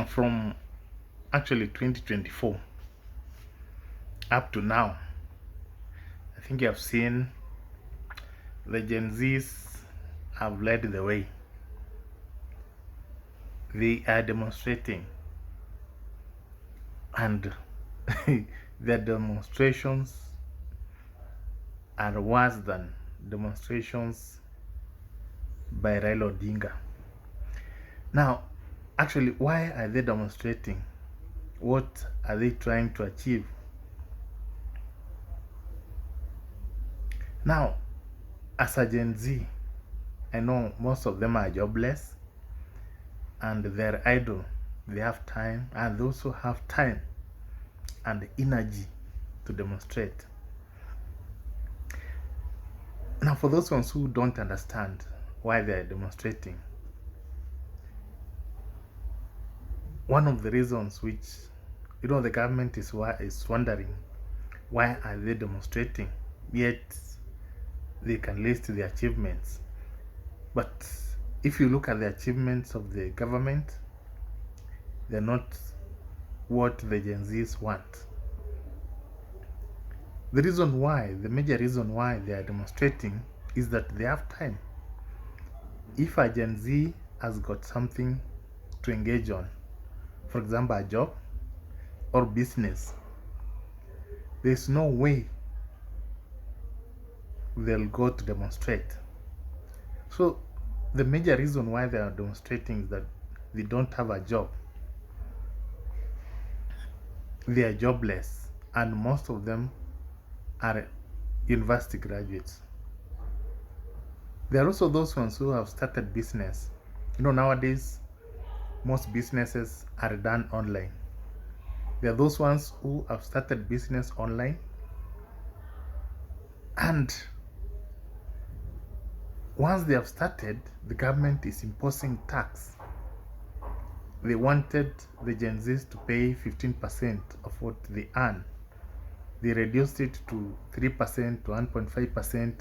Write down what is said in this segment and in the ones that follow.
from actually 2024 up to now. I think you have seen the Gen Zs have led the way. They are demonstrating, and their demonstrations are worse than demonstrations by Raila Odinga. Now, actually, why are they demonstrating? What are they trying to achieve? Now, as a Gen Z, I know most of them are jobless and they're idle. They have time, and they also have time and energy to demonstrate. Now, for those ones who don't understand why they are demonstrating, one of the reasons which the government is wondering why are they demonstrating, yet they can list the achievements. But if you look at the achievements of the government, they're not what the Gen Zs want. The major reason why they are demonstrating is that they have time. If a Gen Z has got something to engage on, for example, a job or business, there's no way they'll go to demonstrate. So the major reason why they are demonstrating is that they don't have a job. They are jobless, and most of them are university graduates. There are also those ones who have started business. Nowadays, most businesses are done online. There are those ones who have started business online, and once they have started, the government is imposing tax. They wanted the Gen Zs to pay 15% of what they earn. They reduced it to 3% to 1.5%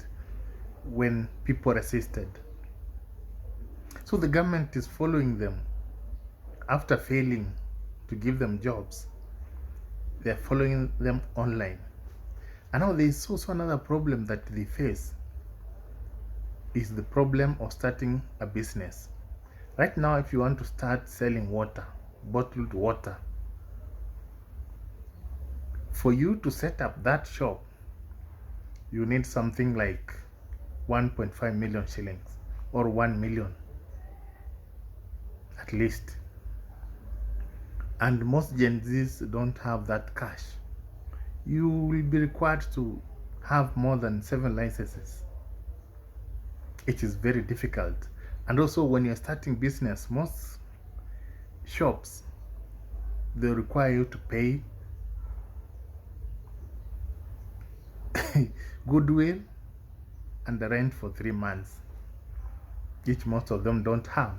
when people resisted. So the government is following them. After failing to give them jobs, they're following them online. And now there is also another problem that they face, is the problem of starting a business. Right now, if you want to start selling water, bottled water, for you to set up that shop, you need something like 1.5 million shillings or 1 million at least. And most Gen Zs don't have that cash. You will be required to have more than 7 licenses. It is very difficult. And also, when you're starting business, most shops, they require you to pay goodwill and the rent for 3 months, which most of them don't have.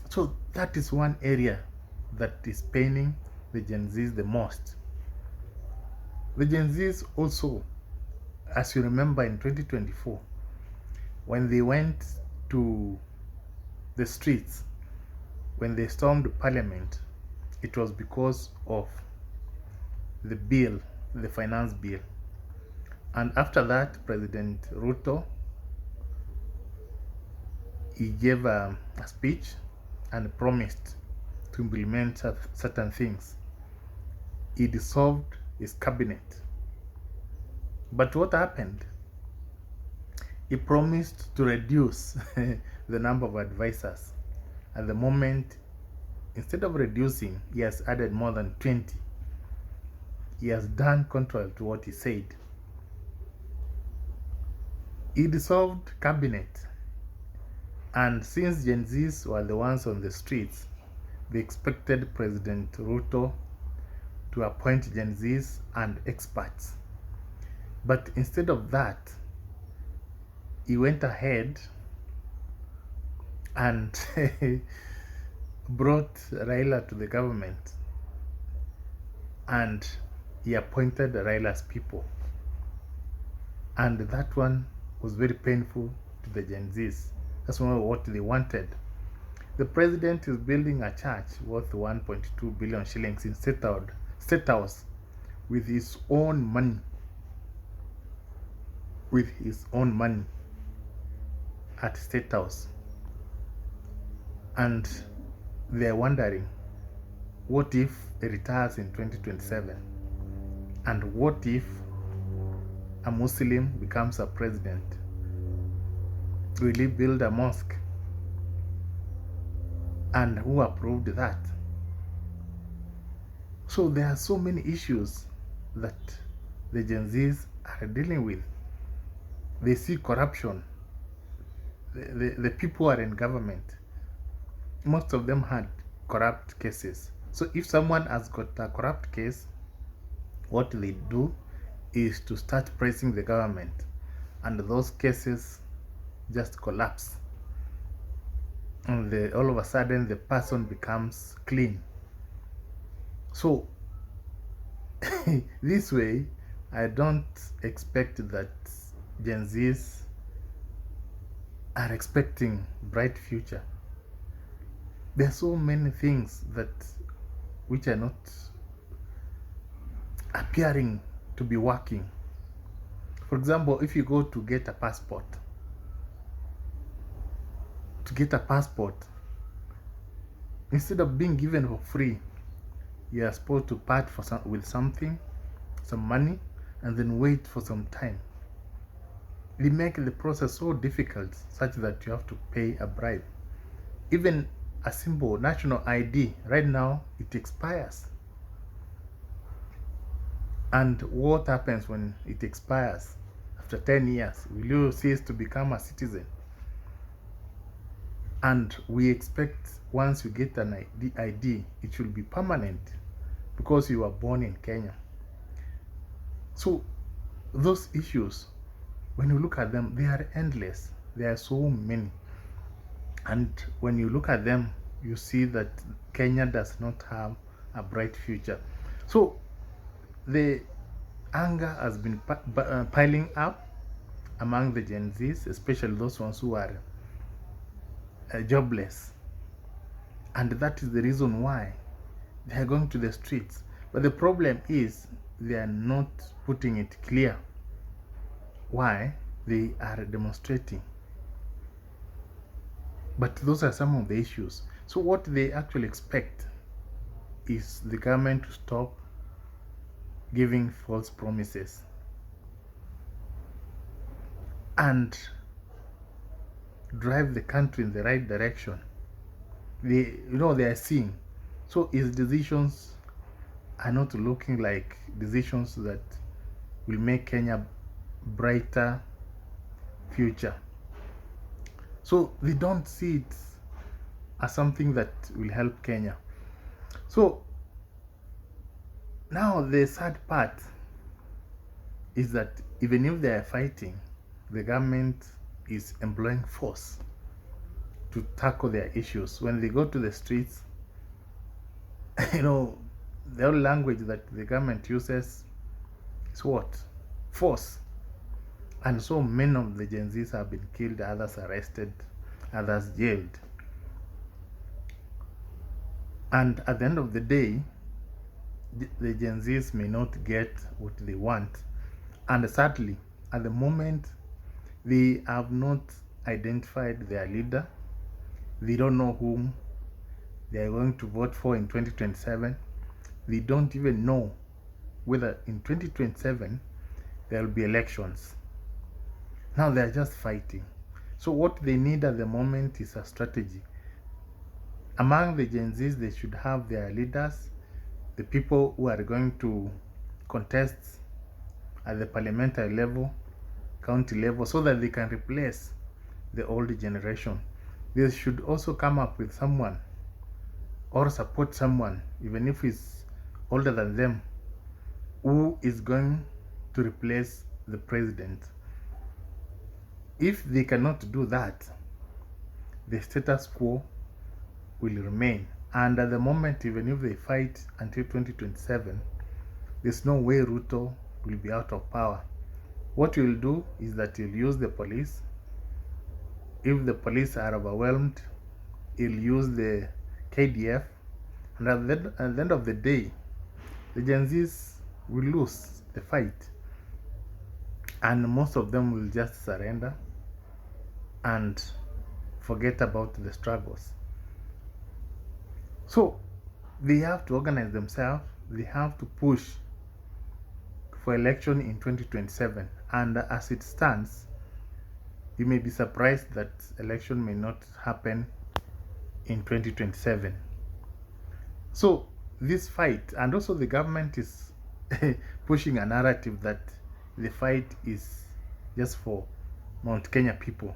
So that is one area that is paining the Gen Zs the most. The Gen Zs also, as you remember in 2024, when they went to the streets, when they stormed parliament, it was because of the bill, the finance bill. And after that, President Ruto, he gave a speech and promised to implement certain things. He dissolved his cabinet. But what happened? He promised to reduce the number of advisors. At the moment, instead of reducing, he has added more than 20. He has done contrary to what he said. He dissolved cabinet, and since Gen Zs were the ones on the streets, they expected President Ruto to appoint Gen Zs and experts. But instead of that, he went ahead and brought Raila to the government, and he appointed Raila's people. And that one was very painful to the Gen Zs. That's what they wanted. The president is building a church worth 1.2 billion shillings in State House with his own money. With his own money at State House. And they're wondering, what if he retires in 2027? And what if a Muslim becomes a president? Will he build a mosque? And who approved that? So there are so many issues that the Gen Zs are dealing with. They see corruption. The people who are in government, most of them had corrupt cases. So if someone has got a corrupt case, what they do is to start praising the government, and those cases just collapse. And all of a sudden, the person becomes clean. So this way, I don't expect that Gen Zs are expecting bright future. There are so many things which are not appearing to be working. For example, if you go to get a passport, instead of being given for free, you are supposed to part with some money, and then wait for some time. They make the process so difficult such that you have to pay a bribe. Even a simple national ID, right now, it expires. And what happens when it expires? After 10 years, will you cease to become a citizen? And we expect once you get an ID, it should be permanent because you were born in Kenya. So those issues, when you look at them, they are endless. There are so many. And when you look at them, you see that Kenya does not have a bright future. So the anger has been piling up among the Gen Zs, especially those ones who are jobless. And that is the reason why they are going to the streets. But the problem is they are not putting it clear why they are demonstrating. But those are some of the issues. So what they actually expect is the government to stop giving false promises and drive the country in the right direction. They are seeing. So his decisions are not looking like decisions that will make Kenya brighter future. So they don't see it as something that will help Kenya. So now the sad part is that even if they are fighting, the government is employing force to tackle their issues. When they go to the streets, the only language that the government uses is what? Force. And so many of the Gen Zs have been killed, others arrested, others jailed. And at the end of the day, the Gen Zs may not get what they want. And sadly, at the moment, they have not identified their leader. They don't know whom they are going to vote for in 2027. They don't even know whether in 2027 there will be elections. Now they are just fighting. So what they need at the moment is a strategy. Among the Gen Zs, they should have their leaders, the people who are going to contest at the parliamentary level, county level, so that they can replace the old generation. They should also come up with someone or support someone, even if he's older than them, who is going to replace the president. If they cannot do that, the status quo will remain. And at the moment, even if they fight until 2027, there's no way Ruto will be out of power. What he'll do is that he'll use the police. If the police are overwhelmed, he'll use the KDF, and at the end of the day, the Gen Zs will lose the fight, and most of them will just surrender and forget about the struggles. So they have to organize themselves, they have to push for election in 2027, and as it stands, you may be surprised that election may not happen in 2027. So this fight, and also the government is pushing a narrative that the fight is just for Mount Kenya people.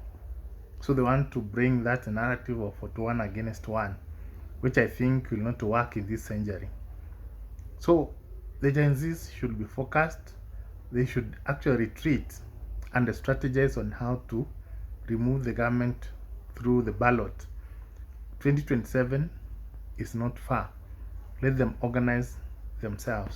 So they want to bring that narrative of 41 against 1, which I think will not work in this century. So the Gen Zs should be focused. They should actually retreat and strategize on how to remove the government through the ballot. 2027 is not far. Let them organize themselves.